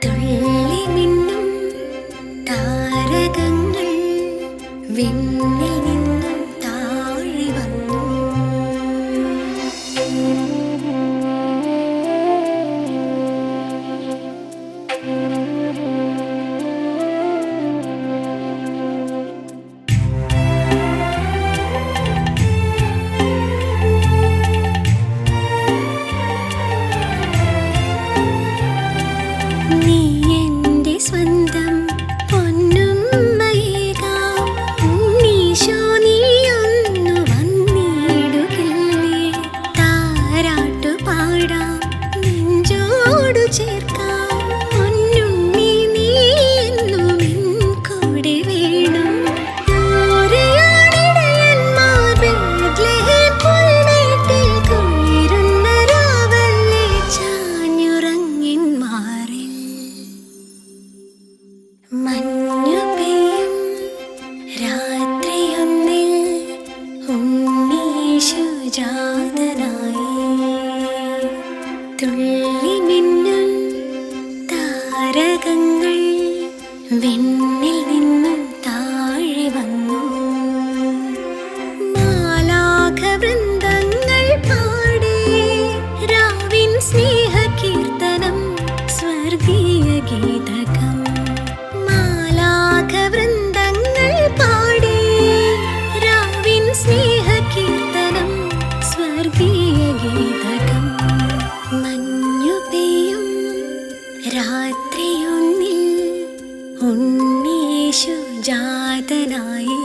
തുള്ളി മിന്നും താരകങ്ങൾ വിണ്ണിൽ നിന്നും താഴെ വന്നു. സ്വന്തം പൊന്നുമ്മയേകാം ഉണ്ണീശോ നീയൊന്നു വന്നിടുകില്ലേ? താരാട്ടു പാടാം നെഞ്ചോടു ചേർക്കാം പൊന്നുണ്ണി നീ എന്നും എൻ കൂടെ വേണം. ദൂരെയാണിടയന്മാർ ബേത്ലഹേം പുൽമേട്ടിൽ കുളിരുന്ന രാവല്ലേ ചാഞ്ഞുറങ്ങിൻ മാറിൽ. മഞ്ഞു പെയ്യും രാത്രിയൊന്നിൽ ഉണ്ണീശു ജാതനായി. തുള്ളി മിന്നും താരകങ്ങൾ വിണ്ണിൽ നിന്നും താഴെ വന്നു. മാലാഖവൃന്ദങ്ങൾ പാടി രാവിൻ സ്നേഹകീർത്തനം സ്വർഗീയ ഗീതകം. വൃന്ദങ്ങൾ പാടി രാവിൻ സ്നേഹകീർത്തനം സ്വർഗീയ ഗീതകം. മഞ്ഞു പെയ്യും രാത്രിയൊന്നിൽ ഉണ്ണീശു ജാതനായി.